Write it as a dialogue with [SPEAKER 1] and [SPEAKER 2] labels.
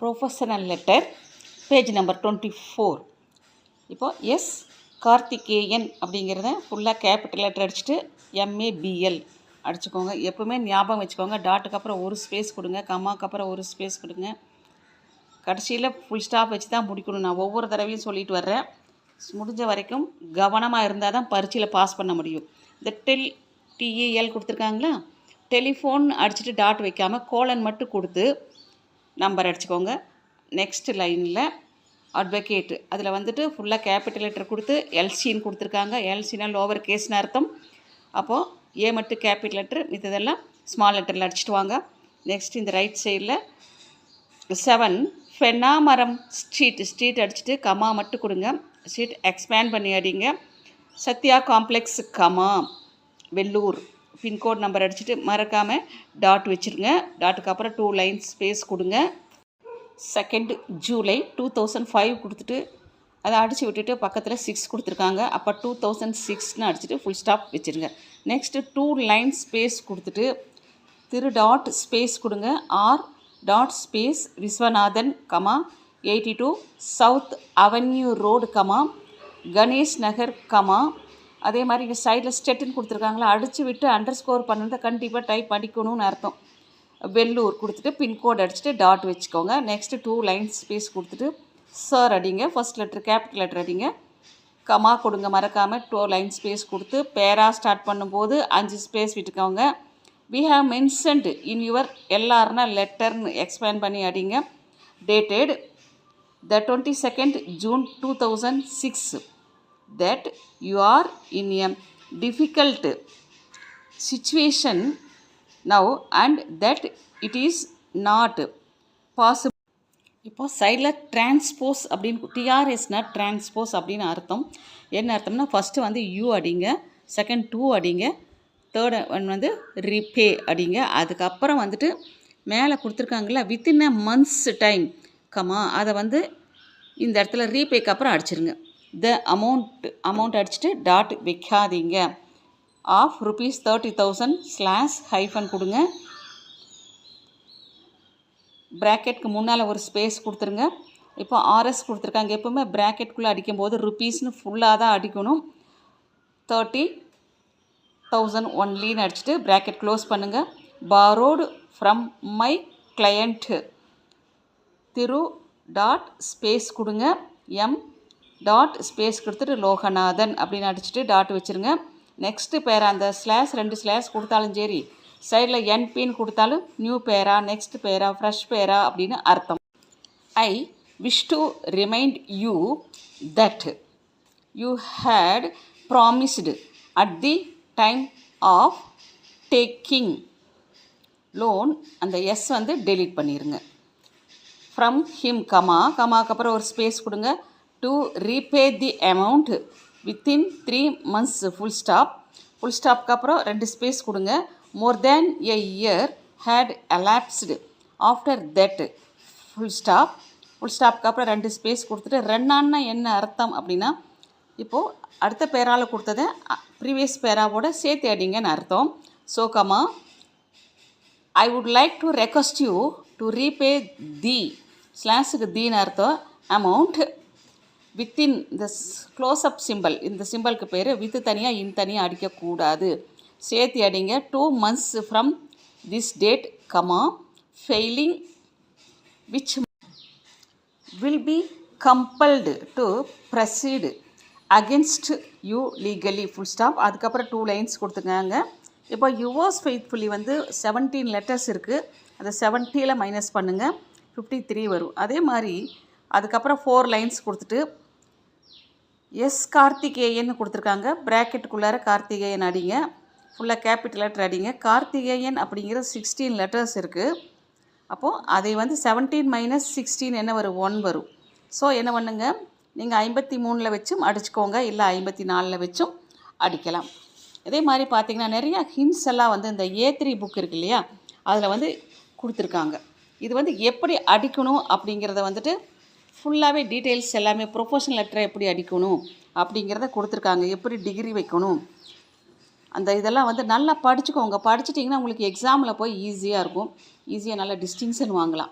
[SPEAKER 1] Professional letter page number 24. இப்போது S Karthikeyan அப்படிங்கிறத ஃபுல்லாக கேபிட்டல் லெட்டர் அடிச்சுட்டு MABL அடிச்சுக்கோங்க. எப்போவுமே ஞாபகம் வச்சுக்கோங்க. டாட்டுக்கு அப்புறம் ஒரு ஸ்பேஸ் கொடுங்க, கம்மாக்கு அப்புறம் ஒரு ஸ்பேஸ் கொடுங்க. கடைசியில் ஃபுல் ஸ்டாப் வச்சு தான் முடிக்கணும். நான் ஒவ்வொரு தடவையும் சொல்லிட்டு வர்றேன். முடிஞ்ச வரைக்கும் கவனமாக இருந்தால் தான் பரீட்சையில் பாஸ் பண்ண முடியும். இந்த TEL கொடுத்துருக்காங்களா, டெலிஃபோன் அடிச்சுட்டு டாட் வைக்காமல் கோலன் மட்டும் கொடுத்து நம்பர் அடிச்சுக்கோங்க. நெக்ஸ்ட் லைனில் அட்வொகேட்டு, அதில் வந்துட்டு ஃபுல்லாக கேபிட்டல் லெட்டர் கொடுத்து எல்சின்னு கொடுத்துருக்காங்க. எல்சினா லோவர் கேஸ்னு அர்த்தம். அப்போது ஏ மட்டும் கேபிட்டல் லெட்டர், மித்ததெல்லாம் ஸ்மால் லெட்டரில் அடிச்சுட்டு வாங்க. நெக்ஸ்ட் இந்த ரைட் சைடில் 7 ஃபெனாமரம் ஸ்ட்ரீட் அடிச்சுட்டு கமா மட்டும் கொடுங்க. ஸ்ட்ரீட் எக்ஸ்பேண்ட் பண்ணி அடிங்க. Sathya complex comma Vellore. Pincode number அடிச்சுட்டு மறக்காமல் டாட் வச்சுருங்க. டாட்டுக்கு அப்புறம் 2 லைன்ஸ் ஸ்பேஸ் கொடுங்க. 2 ஜூலை 2005 கொடுத்துட்டு அதை அடித்து விட்டுட்டு பக்கத்தில் 6 கொடுத்துருக்காங்க. அப்போ 2006ன்னு அடிச்சுட்டு ஃபுல் ஸ்டாப் வச்சுருங்க. நெக்ஸ்ட்டு 2 லைன் ஸ்பேஸ் கொடுத்துட்டு டாட் ஸ்பேஸ் கொடுங்க. R dot space Viswanathan comma 82 south avenue road comma Ganesh Nagar comma. அதே மாதிரி இங்கே சைடில் ஸ்டெட்டுன்னு கொடுத்துருக்காங்களா, அடித்து விட்டு அண்டர் ஸ்கோர் பண்ணுறதை கண்டிப்பாக டைப் படிக்கணும்னு அர்த்தம். வெள்ளூர் கொடுத்துட்டு பின்கோட் அடிச்சுட்டு டாட் வச்சுக்கோங்க. நெக்ஸ்ட்டு 2 லைன்ஸ் ஸ்பேஸ் கொடுத்துட்டு சார் அடிங்க. ஃபர்ஸ்ட் லெட்டர் கேபிட்டல் லெட்டர் அடிங்க. கமா கொடுங்க மறக்காமல். 2 லைன் ஸ்பேஸ் கொடுத்து பேரா ஸ்டார்ட் பண்ணும்போது 5 ஸ்பேஸ் விட்டுக்கோங்க. We have mentioned in your எல்லாருனா லெட்டர்னு எக்ஸ்பேண்ட் பண்ணி அடிங்க. Dated the 22nd June 2006 that you are in a difficult situation now and that it is not possible. இப்போ சைடில் டிரான்ஸ்போஸ் அப்படின்னு TRSனா டிரான்ஸ்போஸ் அப்படின்னு அர்த்தம். என்ன அர்த்தம்னா ஃபஸ்ட்டு வந்து யூ அடிங்க, செகண்ட் 2 அடிங்க, தேர்ட் ஒன் வந்து ரிப்பே அடிங்க. அதுக்கப்புறம் வந்துட்டு மேலே கொடுத்துருக்காங்களா within a months time comma அதை வந்து இந்த இடத்துல ரீபேக்கு அப்புறம் அடிச்சிருங்க. த அமௌண்ட் அடிச்சுட்டு டாட் வைக்காதீங்க. ஆஃப் ₹30,000 ஸ்லாஷ் ஹைஃபன் கொடுங்க. ப்ராக்கெட்டுக்கு முன்னால் ஒரு ஸ்பேஸ் கொடுத்துருங்க. இப்போ RS கொடுத்துருக்காங்க. எப்போவுமே ப்ராக்கெட்டுக்குள்ளே அடிக்கும்போது ருபீஸ்னு ஃபுல்லாக தான் அடிக்கணும். 30,000 ஒன்லின்னு அடிச்சுட்டு ப்ராக்கெட் க்ளோஸ் பண்ணுங்கள். Borrowed from my client Thiru dot space கொடுங்க. எம் டாட் ஸ்பேஸ் கொடுத்துட்டு லோகநாதன் அப்படின்னு அடிச்சுட்டு டாட் வச்சுருங்க. நெக்ஸ்ட்டு பேரா அந்த ஸ்லாஷ் 2 ஸ்லாஷ் கொடுத்தாலும் சரி, சைடில் NPன்னு கொடுத்தாலும் நியூ பேரா, நெக்ஸ்ட் பேரா, ஃப்ரெஷ் பேரா அப்படின்னு அர்த்தம். I wish to remind you that you had promised at the time of taking loan, அந்த எஸ் வந்து டெலீட் பண்ணிடுங்க. ஃப்ரம் ஹிம் கமாக்கு அப்புறம் ஒரு ஸ்பேஸ் கொடுங்க. To repay the amount within 3 months full ஸ்டாப்க்கு அப்புறம் 2 ஸ்பேஸ் கொடுங்க. More than a year had elapsed after that full ஸ்டாப்க்கு அப்புறம் 2 ஸ்பேஸ் கொடுத்துட்டு ரன்னான்னா என்ன அர்த்தம் அப்படின்னா இப்போது அடுத்த பேரால் கொடுத்ததை ப்ரீவியஸ் பேராவோட சேர்த்து அடிங்கன்னு அர்த்தம். So comma I would like to request you to repay the ஸ்லாஷுக்கு தீன்னு அர்த்தம் அமௌண்ட் வித்தின் இந்த க்ளோஸ்அப் சிம்பிள், இந்த சிம்பிளுக்கு பேர் வித்து தனியாக இன் தனியாக அடிக்கக்கூடாது, சேர்த்து அடிங்க. 2 months from this date comma failing which will be compelled to proceed against you legally full stop. அதுக்கப்புறம் 2 லைன்ஸ் கொடுத்துருக்காங்க. இப்போ யுவர்ஸ் ஃபெய்த்ஃபுல்லி வந்து 17 லெட்டர்ஸ் இருக்குது. அதை 70ல் மைனஸ் பண்ணுங்கள், 53 வரும். அதே மாதிரி அதுக்கப்புறம் 4 லைன்ஸ் கொடுத்துட்டு எஸ் கார்த்திகேயன் கொடுத்துருக்காங்க. ப்ராக்கெட்டுக்குள்ளார கார்த்திகேயன் அடிங்க. ஃபுல்லாக கேபிட்டல் லெட்டர் அடிங்க. கார்த்திகேயன் அப்படிங்கிற 16 லெட்டர்ஸ் இருக்குது. அப்போது அதை வந்து 17 மைனஸ் 16 என்ன வரும், 1 வரும். ஸோ என்ன பண்ணுங்க, நீங்கள் 53ல் வச்சும் அடிச்சுக்கோங்க, இல்லை 54ல் வச்சும் அடிக்கலாம். இதே மாதிரி பார்த்திங்கன்னா நிறையா ஹிண்ட்ஸ் எல்லாம் வந்து இந்த A3 புக் இருக்கு இல்லையா, அதில் வந்து கொடுத்துருக்காங்க. இது வந்து எப்படி அடிக்கணும் அப்படிங்கிறத வந்துட்டு ஃபுல்லாகவே டீட்டெயில்ஸ் எல்லாமே ப்ரொஃபஷனல் லெட்டரை எப்படி அடிக்கணும் அப்படிங்கிறத கொடுத்துருக்காங்க. எப்படி டிகிரி வைக்கணும் அந்த இதெல்லாம் வந்து நல்லா படிச்சுக்கோங்க. படிச்சிட்டிங்கன்னா உங்களுக்கு எக்ஸாமில் போய் ஈஸியாக இருக்கும். ஈஸியாக நல்லா டிஸ்டிங்ஷன் வாங்கலாம்.